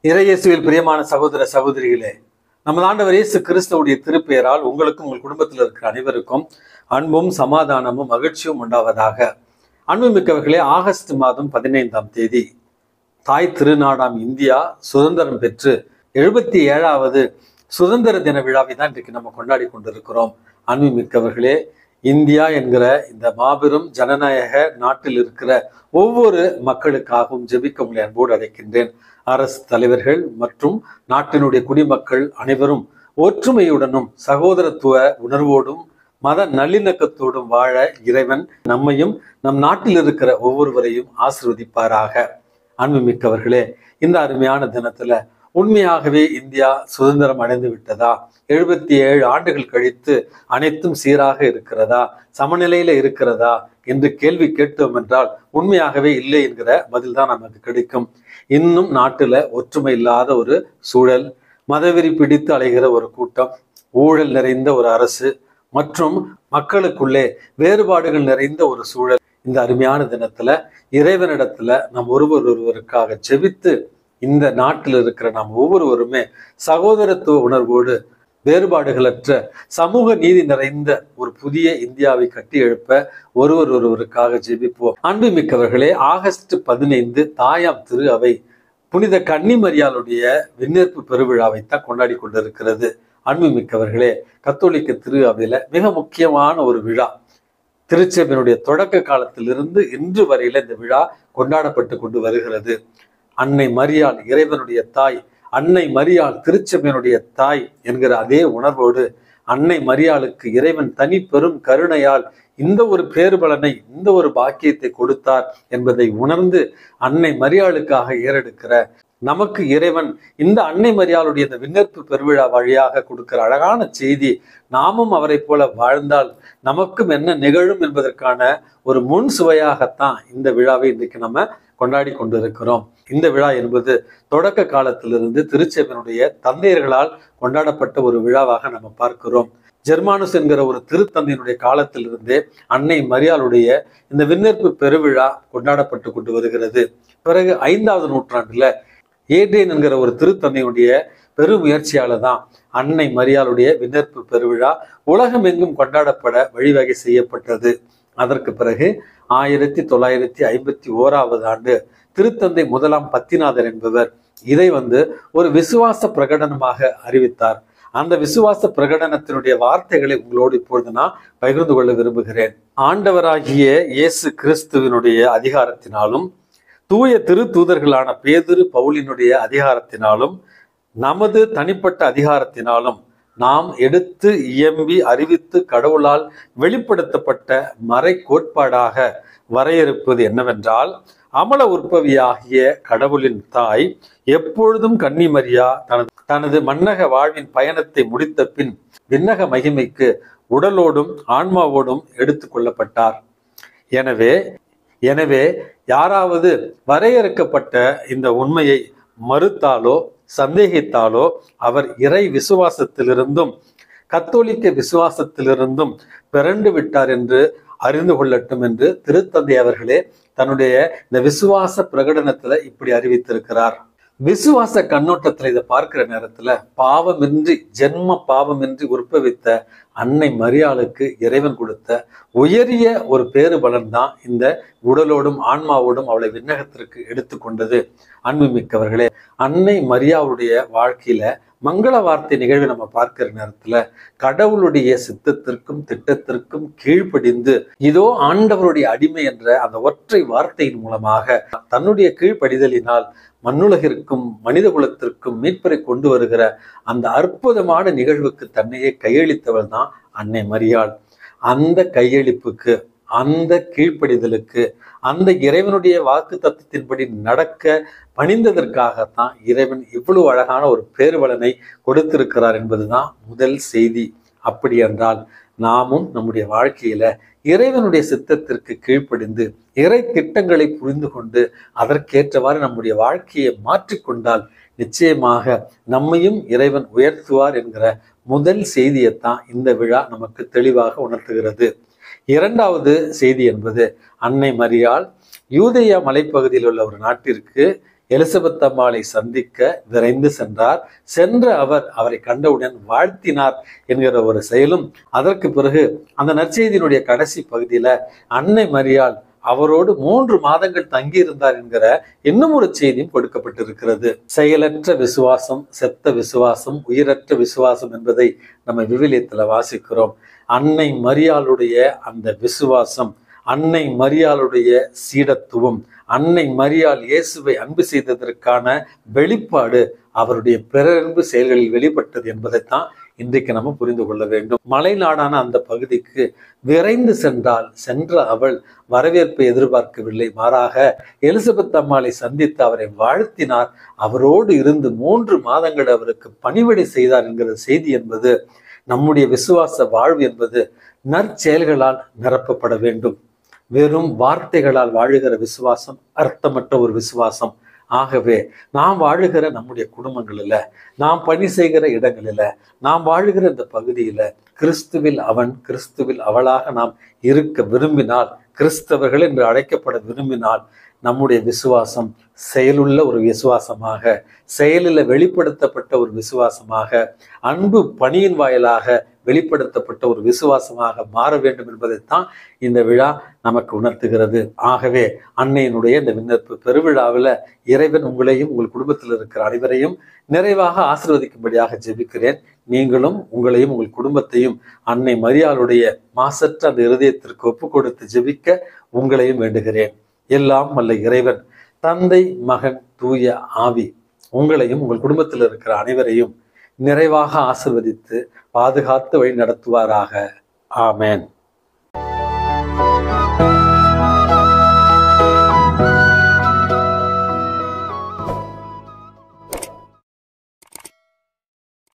இறையேசுவில் பிரியமான சகோதர சகோதரிகளே, நமது ஆண்டவர் இயேசு கிறிஸ்துவுடைய திருப்பெயரால் உங்களுக்கும் உங்கள் குடும்பத்தில் இருக்கிற அனைவருக்கும் அன்பும் சமாதானமும் மகிழ்ச்சியும் உண்டாவதாக. அன்புமிக்கவர்களே, ஆகஸ்ட் மாதம் 15ஆம் தேதி தாய் திருநாடாம் இந்தியா சுதந்திரம் பெற்று 77வது சுதந்திர தின விழாவை தான் இன்றைக்கு நம்ம கொண்டாடி கொண்டிருக்கிறோம். அன்புமிக்கவர்களே, இந்தியா என்கிற இந்த மாபெரும் ஜனநாயக நாட்டில் இருக்கிற ஒவ்வொரு மக்களுக்காகவும் ஜெபிக்க உங்களை அன்போடு அழைக்கின்றேன். அரசு தலைவர்கள் மற்றும் நாட்டினுடைய குடிமக்கள் அனைவரும் ஒற்றுமையுடனும் சகோதரத்துவ உணர்வோடும் மத நல்லிணக்கத்தோடும் வாழ இறைவன் நம்மையும் நம் நாட்டில் இருக்கிற ஒவ்வொருவரையும் ஆசீர்வதிப்பாராக. அன்புமிக்கவர்களே, இந்த அருமையான தினத்துல உண்மையாகவே இந்தியா சுதந்திரம் அடைந்து விட்டதா? 77 ஆண்டுகள் கழித்து அனைத்தும் சீராக இருக்கிறதா, சமநிலையில இருக்கிறதா என்று கேள்வி கேட்டோம் என்றால் உண்மையாகவே இல்லை என்கிற பதில் தான் நமக்கு கிடைக்கும். இன்னும் நாட்டுல ஒற்றுமை இல்லாத ஒரு சூழல், மதவெறி பிடித்து அலைகிற ஒரு கூட்டம், ஊழல் நிறைந்த ஒரு அரசு மற்றும் மக்களுக்குள்ளே வேறுபாடுகள் நிறைந்த ஒரு சூழல். இந்த அருமையான தினத்துல இறைவனிடத்துல நாம் ஒருவருக்காக ஜெபித்து இந்த நாட்டில் இருக்கிற நாம் ஒவ்வொருவருமே சகோதரத்துவ உணர்வோடு வேறுபாடுகளற்ற சமூக நீதி நிறைந்த ஒரு புதிய இந்தியாவை கட்டி எழுப்ப ஒருவருக்காக ஜெபிப்போம். அன்புமிக்கவர்களே, ஆகஸ்ட் 15 தாயாம் திரு அவை புனித கன்னிமரியாளுடைய விண்ணேற்பு பெருவிழாவை தான் கொண்டாடி கொண்டிருக்கிறது. அன்புமிக்கவர்களே, கத்தோலிக்க திரு அவையில மிக முக்கியமான ஒரு விழா. திருச்சபையினுடைய தொடக்க காலத்திலிருந்து இன்று வரையில இந்த விழா கொண்டாடப்பட்டு கொண்டு வருகிறது. அன்னை மரியாள் இறைவனுடைய தாய், அன்னை மரியாள் திருச்சபையினுடைய தாய் என்கிற அதே உணர்வோடு அன்னை மரியாளுக்கு இறைவன் தனி பெரும் கருணையால் இந்த ஒரு பேறுபலனை, இந்த ஒரு பாக்கியத்தை கொடுத்தார் என்பதை உணர்ந்து அன்னை மரியாளுக்காக ஏறெடுக்கிற நமக்கு இறைவன் இந்த அன்னை மரியாளுடைய இந்த விண்ணேற்பு பெருவிழா வழியாக கொடுக்கிற அழகான செய்தி, நாமும் அவரை போல வாழ்ந்தால் நமக்கும் என்ன நிகழும் என்பதற்கான ஒரு முன் சுவையாகத்தான் இந்த விழாவை இன்றைக்கு நம்ம கொண்டாடி கொண்டிருக்கிறோம். இந்த விழா என்பது தொடக்க காலத்திலிருந்து திருச்சபையினுடைய தந்தையர்களால் கொண்டாடப்பட்ட ஒரு விழாவாக நம்ம பார்க்கிறோம். ஜெர்மானுஸ் என்கிற ஒரு திருத்தந்தையினுடைய காலத்திலிருந்தே அன்னை மரியாளுடைய இந்த விண்ணேற்பு பெருவிழா கொண்டாடப்பட்டு கொண்டு வருகிறது. பிறகு 5வது நூற்றாண்டுல ஏட்ரியன் என்கிற ஒரு திருத்தந்தையுடைய பெருமுயற்சியால தான் அன்னை மரியாளுடைய விண்ணேற்பு பெருவிழா உலகம் எங்கும் கொண்டாடப்பட வழிவகை செய்யப்பட்டது. அதற்கு பிறகு 1951வது ஆண்டு திருத்தந்தை முதலாம் பத்திநாதர் என்பவர் இதை ஒரு விசுவாச பிரகடனமாக அறிவித்தார். அந்த விசுவாச பிரகடனத்தினுடைய வார்த்தைகளை உங்களோடு இப்பொழுது நான் பகிர்ந்து கொள்ள விரும்புகிறேன். ஆண்டவராகிய இயேசு கிறிஸ்துவினுடைய அதிகாரத்தினாலும் தூய திரு தூதர்களான பேதுரு பவுலினுடைய அதிகாரத்தினாலும் நமது தனிப்பட்ட அதிகாரத்தினாலும் நாம் எடுத்து இயம்பி அறிவித்து கடவுளால் வெளிப்படுத்தப்பட்ட மறை கோட்பாடாக வரையறுப்பது என்னவென்றால், அமல உற்பவியாகிய கடவுளின் தாய் எப்பொழுதும் கன்னிமரியா தனது மன்னக வாழ்வின் பயணத்தை முடித்த பின் விண்ணக மகிமைக்கு உடலோடும் ஆன்மாவோடும் எடுத்து கொள்ளப்பட்டார். எனவே யாராவது வரையறுக்கப்பட்ட இந்த உண்மையை மறுத்தாலோ சந்தேகித்தாலோ அவர் இறை விசுவாசத்திலிருந்தும் கத்தோலிக்க விசுவாசத்திலிருந்தும் பிறண்டு விட்டார் என்று அறிந்து கொள்ளட்டும் என்று திருத்தந்தை அவர்களே தன்னுடைய இந்த விசுவாச பிரகடனத்துல இப்படி அறிவித்திருக்கிறார். விசுவாச கண்ணோட்டத்துல இதை பார்க்கிற நேரத்துல பாவமின்றி ஜென்ம பாவமின்றி உற்பவித்த அன்னை மரியாளுக்கு இறைவன் கொடுத்த உயரிய ஒரு பேறுபலன் தான் இந்த உடலோடும் ஆன்மாவோடும் அவளை விண்ணகத்திற்கு எடுத்துக்கொண்டது. அன்புமிக்கவர்களே, அன்னை மரியாவுடைய வாழ்க்கையில மங்கள வார்த்தை நிகழ்வை நம்ம பார்க்கிற நேரத்துல கடவுளுடைய சித்தத்திற்கும் திட்டத்திற்கும் கீழ்ப்படிந்து இதோ ஆண்டவருடைய அடிமை என்ற அந்த ஒற்றை வார்த்தையின் மூலமாக தன்னுடைய கீழ்ப்படிதலினால் மண்ணுலகிற்கும் மனித குலத்திற்கும் மீட்பரை கொண்டு வருகிற அந்த அற்புதமான நிகழ்வுக்கு தன்னையே கையளித்தவள் தான் அன்னை மரியாள். அந்த கையளிப்புக்கு, அந்த கீழ்ப்படிதலுக்கு, அந்த இறைவனுடைய வாக்கு தத்துவத்தின்படி நடக்க பணிந்ததற்காகத்தான் இறைவன் இவ்வளவு அழகான ஒரு பேறுபலனை கொடுத்திருக்கிறார் என்பதுதான் முதல் செய்தி. அப்படி என்றால் நாமும் நம்முடைய வாழ்க்கையில இறைவனுடைய சித்தத்திற்கு கீழ்ப்படிந்து இறை திட்டங்களை புரிந்து கொண்டு அதற்கேற்றவாறு நம்முடைய வாழ்க்கையை மாற்றிக்கொண்டால் நிச்சயமாக நம்மையும் இறைவன் உயர்த்துவார் என்கிற முதல் செய்தியைத்தான் இந்த விழா நமக்கு தெளிவாக உணர்த்துகிறது. 2வது செய்தி என்பது அன்னை மரியாள் யூதேயா மலைப்பகுதியில் உள்ள ஒரு நாட்டிற்கு எலிசபெத் அம்மாளை சந்திக்க விரைந்து சென்றார். சென்ற அவர் அவரை கண்டவுடன் வாழ்த்தினார் என்கிற ஒரு செயலும், அதற்கு பிறகு அந்த நற்செய்தியினுடைய கடைசி பகுதியில அன்னை மரியாள் அவரோடு 3 மாதங்கள் தங்கியிருந்தார் என்கிற இன்னும் ஒரு செய்தியும் கொடுக்கப்பட்டிருக்கிறது. செயலற்ற விசுவாசம், செத்த விசுவாசம், உயிரற்ற விசுவாசம் என்பதை நம்ம விவிலியத்துல வாசிக்கிறோம். அன்னை மரியாளுடைய அந்த விசுவாசம், அன்னை மரியாளுடைய சீடத்துவம், அன்னை மரியாள் இயேசுவை அன்பு செய்ததற்கான வெளிப்பாடு அவருடைய பிறரன்பு செயல்களில் வெளிப்பட்டது என்பதைத்தான் இன்றைக்கு நம்ம புரிந்து கொள்ள வேண்டும். மலைநாடான அந்த பகுதிக்கு விரைந்து சென்ற அவள் வரவேற்பை எதிர்பார்க்கவில்லை. மாறாக எலிசபெத் அம்மாளை சந்தித்து அவரை வாழ்த்தினார். அவரோடு இருந்து 3 மாதங்கள் அவருக்கு பணிவிடை செய்தார் என்கிற செய்தி என்பது, நம்முடைய விசுவாச வாழ்வு என்பது நற்செயல்களால் நிரப்பப்பட வேண்டும். வெறும் வார்த்தைகளால் வாழுகிற விசுவாசம் அர்த்தமற்ற ஒரு விசுவாசம். ஆகவே நாம் வாழுகிற நம்முடைய குடும்பங்களில, நாம் பணி செய்கிற இடங்களில, நாம் வாழுகிற இந்த பகுதியில கிறிஸ்துவில் அவன், கிறிஸ்துவில் அவளாக நாம் இருக்க விரும்பினால், கிறிஸ்தவர்கள் என்று அழைக்கப்பட விரும்பினால், நம்முடைய விசுவாசம் செயலுள்ள ஒரு விசுவாசமாக, செயலில் வெளிப்படுத்தப்பட்ட ஒரு விசுவாசமாக, அன்பு பணியின் வாயிலாக வெளிப்படுத்தப்பட்ட ஒரு விசுவாசமாக மாற வேண்டும் என்பதைத்தான் இந்த விழா நமக்கு உணர்த்துகிறது. ஆகவே அன்னையினுடைய இந்த விண்ணப்ப பெருவிழாவில் இறைவன் உங்களையும் உங்கள் குடும்பத்தில் இருக்கிற அனைவரையும் நிறைவாக ஆசீர்வதிக்கும்படியாக ஜெபிக்கிறேன். நீங்களும் உங்களையும் உங்கள் குடும்பத்தையும் அன்னை மரியாளுடைய மாசற்ற அந்த இருதயத்திற்கு ஒப்பு கொடுத்து ஜெபிக்க உங்களையும் வேண்டுகிறேன். எல்லாம் வல்ல இறைவன், தந்தை, மகன், தூய ஆவி உங்களையும் உங்கள் குடும்பத்தில் இருக்கிற அனைவரையும் நிறைவாக ஆசீர்வதித்து பாதுகாத்து வழி நடத்துவாராக. ஆமேன்.